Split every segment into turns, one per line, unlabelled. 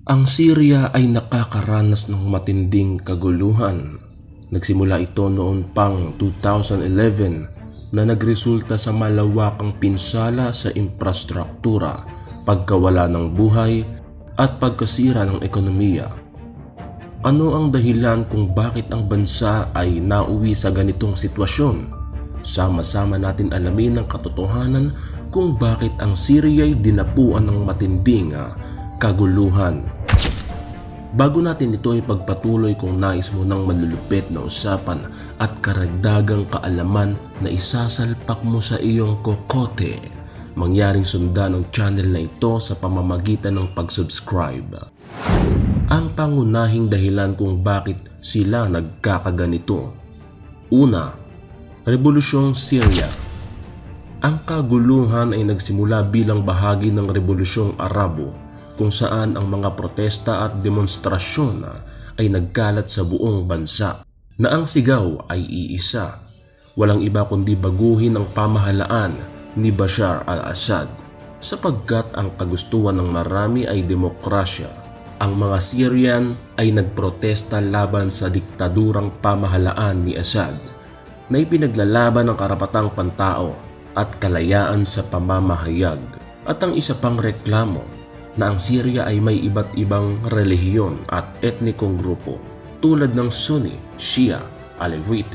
Ang Syria ay nakakaranas ng matinding kaguluhan. Nagsimula ito noon pang 2011 na nagresulta sa malawakang pinsala sa infrastruktura, pagkawala ng buhay at pagkasira ng ekonomiya. Ano ang dahilan kung bakit ang bansa ay nauwi sa ganitong sitwasyon? Sama-sama natin alamin ang katotohanan kung bakit ang Syria ay dinapuan ng matinding kaguluhan. Bago natin ito ipagpatuloy, kung nais mo ng malulupit na usapan at karagdagang kaalaman na isasalpak mo sa iyong kokote, mangyaring sundan ang channel na ito sa pamamagitan ng pag-subscribe. Ang pangunahing dahilan kung bakit sila nagkakaganito. Una, Rebolusyong Syria. Ang kaguluhan ay nagsimula bilang bahagi ng Rebolusyong Arabo, kung saan ang mga protesta at demonstrasyon ay nagkalat sa buong bansa na ang sigaw ay iisa. Walang iba kundi baguhin ang pamahalaan ni Bashar al-Assad, sapagkat ang kagustuhan ng marami ay demokrasya. Ang mga Syrian ay nagprotesta laban sa diktadurang pamahalaan ni Assad na ipinaglalaban ang karapatang pantao at kalayaan sa pamamahayag. At ang isa pang reklamo na ang Syria ay may iba't ibang relihiyon at etnikong grupo tulad ng Sunni, Shia, Alawite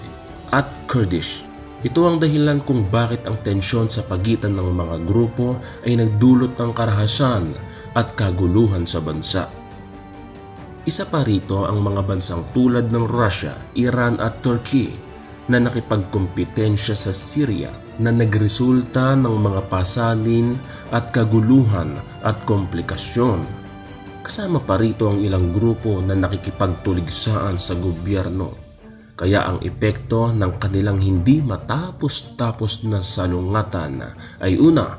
at Kurdish. Ito ang dahilan kung bakit ang tensyon sa pagitan ng mga grupo ay nagdulot ng karahasan at kaguluhan sa bansa. Isa pa rito ang mga bansang tulad ng Russia, Iran at Turkey na nakipagkompetensya sa Syria na nagresulta ng mga pasanin at kaguluhan at komplikasyon. Kasama pa rito ang ilang grupo na nakikipagtuligsaan sa gobyerno. Kaya ang epekto ng kanilang hindi matapos-tapos na salungatan ay una,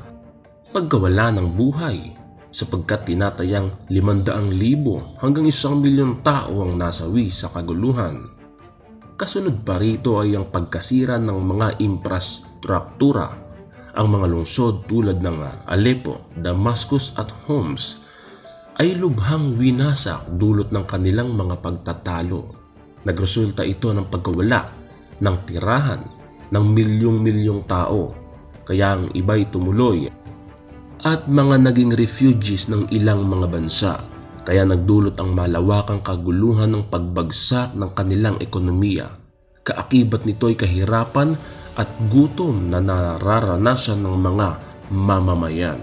pagkawala ng buhay, sapagkat tinatayang 500,000 hanggang 1,000,000 tao ang nasawi sa kaguluhan. Kasunod pa rito ay ang pagkasira ng mga infrastruktura. Ang mga lungsod tulad ng Aleppo, Damascus at Homs ay lubhang winasak dulot ng kanilang mga pagtatalo. Nagresulta ito ng pagkawala ng tirahan ng milyong-milyong tao, kaya ang iba'y tumuloy at mga naging refugees ng ilang mga bansa. Kaya nagdulot ang malawakang kaguluhan ng pagbagsak ng kanilang ekonomiya. Kaakibat nito ay kahirapan at gutom na nararanasan ng mga mamamayan.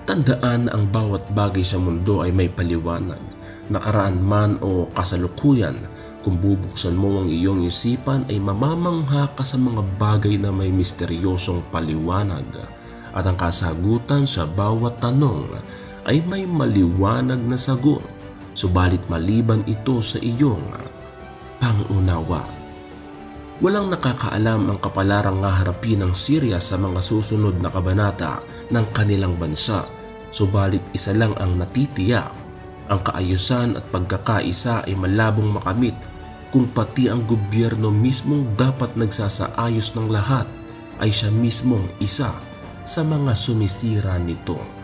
Tandaan, ang bawat bagay sa mundo ay may paliwanag. Nakaraan man o kasalukuyan, kung bubuksan mo ang iyong isipan ay mamamangha ka sa mga bagay na may misteryosong paliwanag. At ang kasagutan sa bawat tanong ay may maliwanag na sagot, subalit maliban ito sa iyong pangunawa. Walang nakakaalam ang kapalarang haharapin ng Syria sa mga susunod na kabanata ng kanilang bansa, subalit isa lang ang natitiyak: ang kaayusan at pagkakaisa ay malabong makamit kung pati ang gobyerno mismong dapat nagsasaayos ng lahat ay siya mismong isa sa mga sumisira nito.